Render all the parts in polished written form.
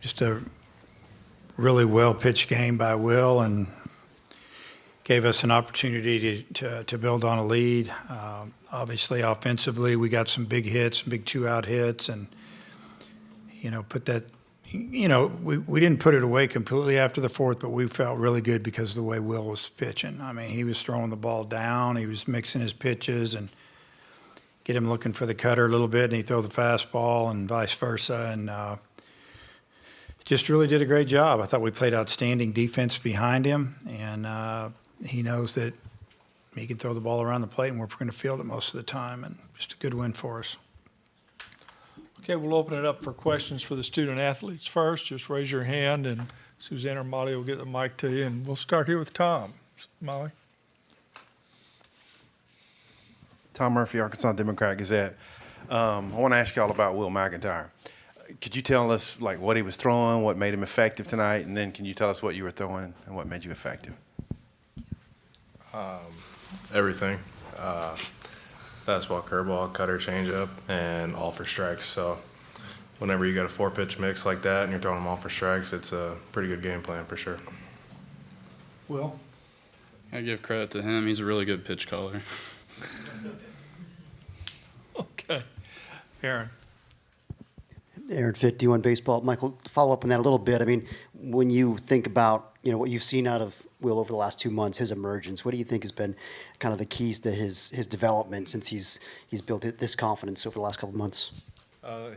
Just a really well-pitched game by Will, and gave us an opportunity to build on a lead. Obviously, offensively, we got some big hits, big two-out hits, and, put that – we didn't put it away completely after the fourth, but we felt really good because of the way Will was pitching. He was throwing the ball down. He was mixing his pitches and get him looking for the cutter a little bit, and he'd throw the fastball and vice versa. And just really did a great job. I thought we played outstanding defense behind him, and he knows that he can throw the ball around the plate, and we're going to field it most of the time, and just a good win for us. Okay, we'll open it up for questions for the student athletes first. Just raise your hand, and Suzanne or Molly will get the mic to you, and we'll start here with Tom. Molly? Tom Murphy, Arkansas Democrat-Gazette. I want to ask you all about Will McIntyre. Could you tell us what he was throwing, what made him effective tonight, and then can you tell us what you were throwing and what made you effective? Everything. Fastball, curveball, cutter, changeup, and all for strikes. So whenever you got a 4-pitch mix like that and you're throwing them all for strikes, it's a pretty good game plan for sure. Will? I give credit to him. He's a really good pitch caller. Okay. Aaron? Aaron Fitt, D1 Baseball. Michael, to follow up on that a little bit. When you think about what you've seen out of Will over the last 2 months, his emergence, what do you think has been kind of the keys to his development since he's built this confidence over the last couple of months?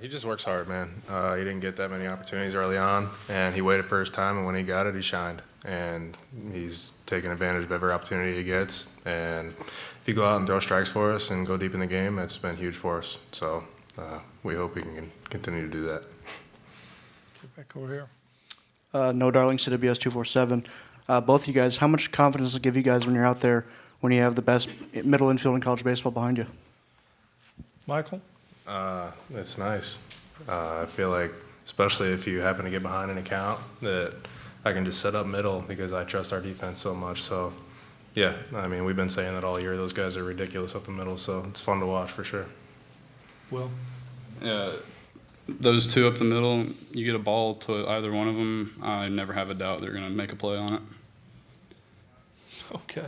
He just works hard, man. He didn't get that many opportunities early on, and he waited for his time, and when he got it, he shined. And he's taking advantage of every opportunity he gets. And if you go out and throw strikes for us and go deep in the game, that's been huge for us. So we hope we can continue to do that. Get back over here. No Darling, CWS 247. Both of you guys, how much confidence does it give you guys when you're out there when you have the best middle infield in college baseball behind you? Michael? It's nice. I feel like, especially if you happen to get behind an account, that I can just set up middle because I trust our defense so much. So, yeah, we've been saying that all year. Those guys are ridiculous up the middle, so it's fun to watch for sure. Will? Yeah, those two up the middle, you get a ball to either one of them, I never have a doubt they're going to make a play on it. Okay.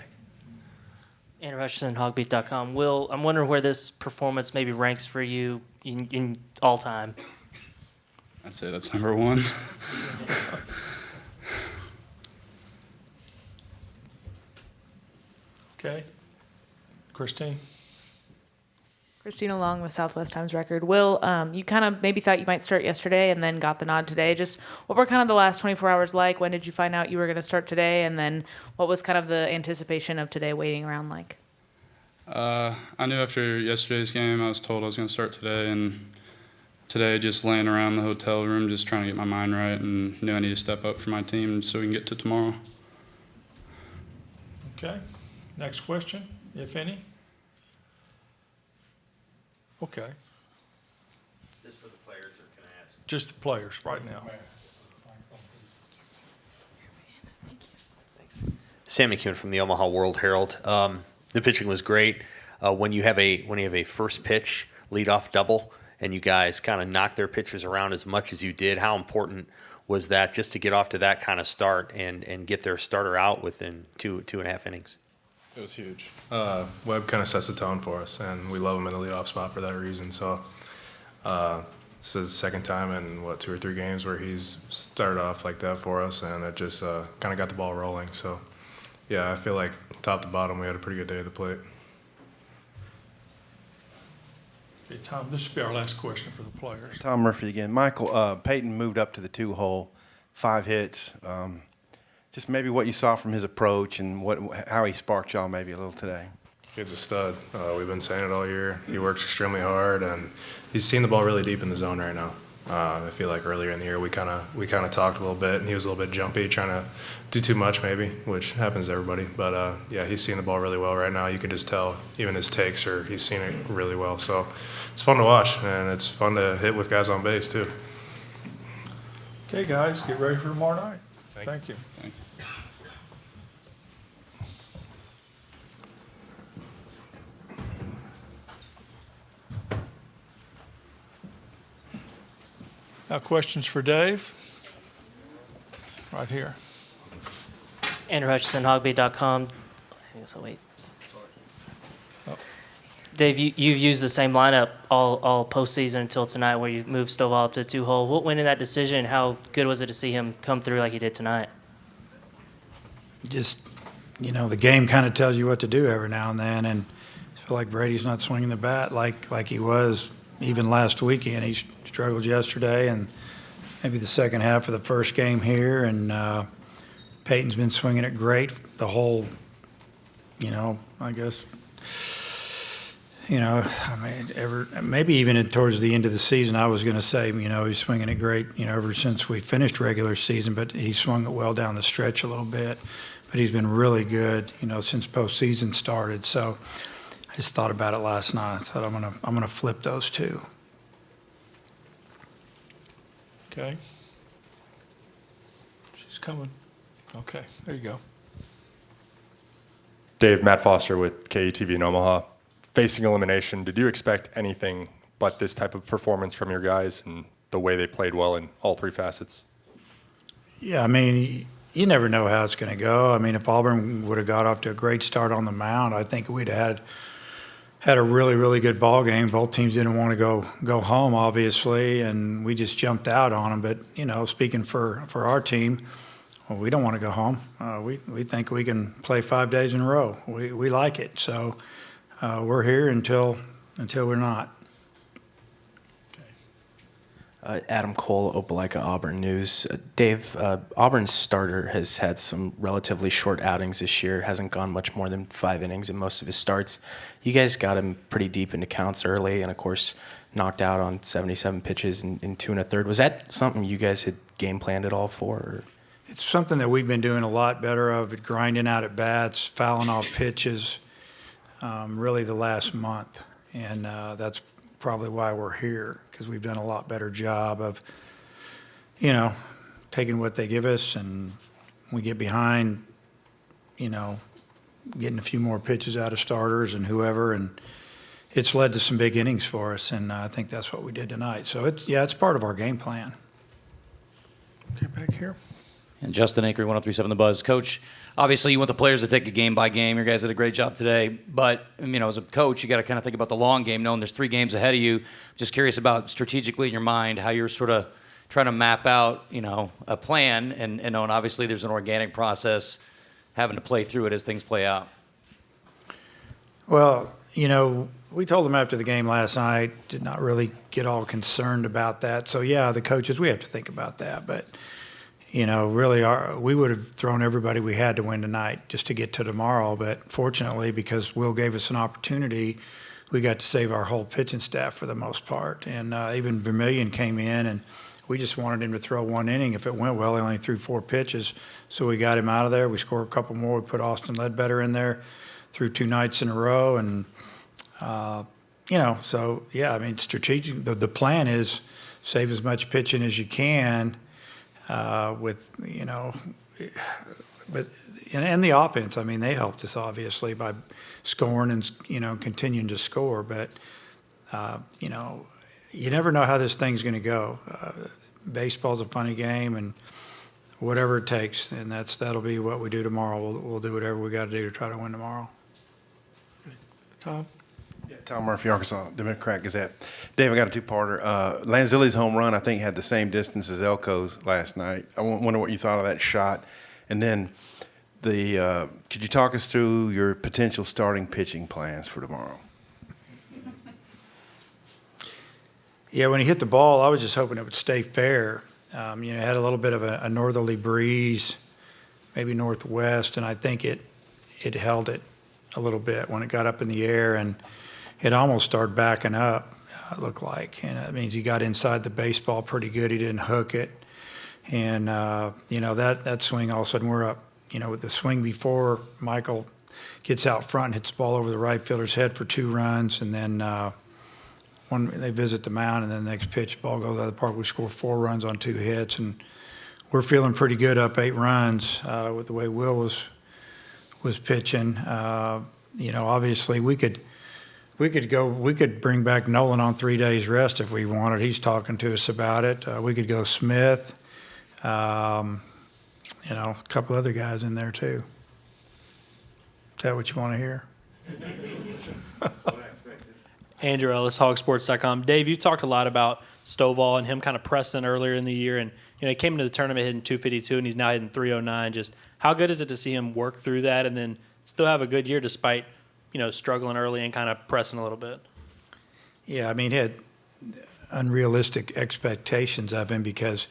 Andrew Hutchison, hogbeat.com. Will, I'm wondering where this performance maybe ranks for you in all time. I'd say that's number one. Okay. Christine? Christina Long with Southwest Times Record. Will, you kind of maybe thought you might start yesterday and then got the nod today. Just what were kind of the last 24 hours like? When did you find out you were going to start today? And then what was kind of the anticipation of today waiting around like? I knew after yesterday's game I was told I was going to start today, and today just laying around the hotel room just trying to get my mind right and knew I need to step up for my team so we can get to tomorrow. Okay. Next question, if any. Okay. Just for the players, or can I ask? Just the players right now. Sam McCune from the Omaha World Herald. The pitching was great. When you have a first pitch leadoff double, and you guys kind of knock their pitchers around as much as you did, how important was that just to get off to that kind of start and get their starter out within two and a half innings? It was huge. Webb kind of sets the tone for us, and we love him in the leadoff spot for that reason. So this is the second time in, 2 or 3 games where he's started off like that for us, and it just kind of got the ball rolling. So, yeah, I feel like top to bottom we had a pretty good day at the plate. Okay, Tom, this will be our last question for the players. Tom Murphy again. Michael, Peyton moved up to the 2-hole, 5 hits. Just maybe what you saw from his approach and how he sparked y'all maybe a little today. Kid's a stud. We've been saying it all year. He works extremely hard, and he's seen the ball really deep in the zone right now. I feel like earlier in the year we kind of talked a little bit, and he was a little bit jumpy, trying to do too much maybe, which happens to everybody. But yeah, he's seeing the ball really well right now. You can just tell even his takes, he's seen it really well. So it's fun to watch, and it's fun to hit with guys on base too. Okay, guys, get ready for tomorrow night. Thank you. Thank you. Questions for Dave? Right here. Andrew Hutchison, hogbeat.com. I guess I'll wait. Oh. Dave, you've used the same lineup all postseason until tonight, where you moved Stovall up to 2-hole. What went in that decision? How good was it to see him come through like he did tonight? Just, the game kind of tells you what to do every now and then, and I feel like Brady's not swinging the bat like he was even last weekend. He struggled yesterday and maybe the second half of the first game here, and Peyton's been swinging it great the whole, I guess, maybe even towards the end of the season, I was going to say, he's swinging it great, ever since we finished regular season, but he swung it well down the stretch a little bit. But he's been really good, since postseason started. So I just thought about it last night. I thought I'm gonna flip those two. Okay. She's coming. Okay, there you go. Dave, Matt Foster with KUTV in Omaha. Facing elimination, did you expect anything but this type of performance from your guys and the way they played well in all three facets? Yeah, you never know how it's going to go. If Auburn would have got off to a great start on the mound, I think we'd have had a really, really good ball game. Both teams didn't want to go home, obviously, and we just jumped out on them. But, speaking for our team, well, we don't want to go home. We think we can play 5 days in a row. We like it. So we're here until we're not. Adam Cole, Opelika Auburn News. Dave, Auburn's starter has had some relatively short outings this year, hasn't gone much more than 5 innings in most of his starts. You guys got him pretty deep into counts early and, of course, knocked out on 77 pitches in 2 1/3. Was that something you guys had game planned at all for? Or? It's something that we've been doing a lot better of, at grinding out at bats, fouling off pitches, really the last month. And that's probably why we're here, because we've done a lot better job of, taking what they give us, and we get behind, getting a few more pitches out of starters and whoever, and it's led to some big innings for us, and I think that's what we did tonight. So it's part of our game plan. Okay, back here. And Justin Akery, 103.7 The Buzz. Coach, obviously you want the players to take it game by game. Your guys did a great job today. But, as a coach, you got to kind of think about the long game, knowing there's 3 games ahead of you. Just curious about strategically in your mind how you're sort of trying to map out, a plan and knowing obviously there's an organic process, having to play through it as things play out. Well, we told them after the game last night, did not really get all concerned about that. So, yeah, the coaches, we have to think about that. But, really, we would have thrown everybody we had to win tonight just to get to tomorrow. But fortunately, because Will gave us an opportunity, we got to save our whole pitching staff for the most part. And even Vermillion came in, and we just wanted him to throw 1 inning. If it went well, he only threw 4 pitches. So we got him out of there. We scored a couple more. We put Austin Ledbetter in there, threw 2 nights in a row. And, so, yeah, strategic. The plan is save as much pitching as you can. But and the offense, they helped us obviously by scoring and, continuing to score. But, you never know how this thing's going to go. Baseball's a funny game, and whatever it takes, and that'll be what we do tomorrow. We'll do whatever we got to do to try to win tomorrow. Tom? Yeah, Tom Murphy, Arkansas Democrat Gazette. Dave, I got a 2-parter. Lanzilli's home run, I think, had the same distance as Elko's last night. I wonder what you thought of that shot. And then could you talk us through your potential starting pitching plans for tomorrow? Yeah, when he hit the ball, I was just hoping it would stay fair. It had a little bit of a northerly breeze, maybe northwest, and I think it held it a little bit when it got up in the air, and it almost started backing up, it looked like. And that means he got inside the baseball pretty good. He didn't hook it. And, that swing, all of a sudden we're up. With the swing before, Michael gets out front and hits the ball over the right fielder's head for 2 runs, and then they visit the mound, and then the next pitch, ball goes out of the park. We score 4 runs on 2 hits, and we're feeling pretty good up 8 runs with the way Will was pitching. Obviously we could We could bring back Nolan on 3 days rest if we wanted. He's talking to us about it. We could go Smith, a couple other guys in there too. Is that what you want to hear? Andrew Ellis, hogsports.com. Dave, you talked a lot about Stovall and him kind of pressing earlier in the year, and he came into the tournament hitting 252, and he's now hitting 309. Just how good is it to see him work through that and then still have a good year despite struggling early and kind of pressing a little bit? Yeah, I mean, he had unrealistic expectations of him because,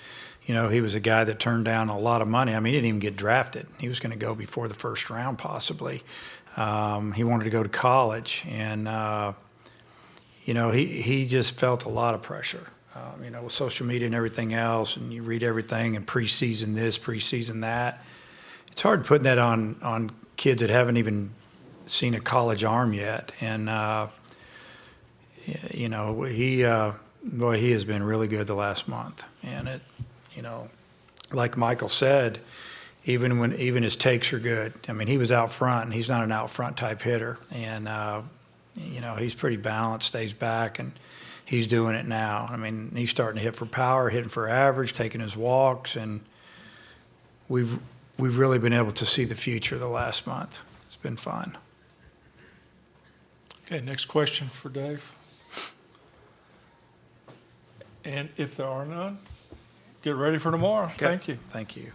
he was a guy that turned down a lot of money. I mean, he didn't even get drafted. He was going to go before the first round possibly. He wanted to go to college, and he just felt a lot of pressure. With social media and everything else, and you read everything and preseason this, preseason that. It's hard putting that on kids that haven't even seen a college arm yet. And, he has been really good the last month. And like Michael said, even his takes are good. I mean, he was out front, and he's not an out front type hitter. And, he's pretty balanced, stays back, and he's doing it now. I mean, he's starting to hit for power, hitting for average, taking his walks, and we've really been able to see the future the last month. It's been fun. Okay, next question for Dave. And if there are none, get ready for tomorrow. Okay. Thank you. Thank you.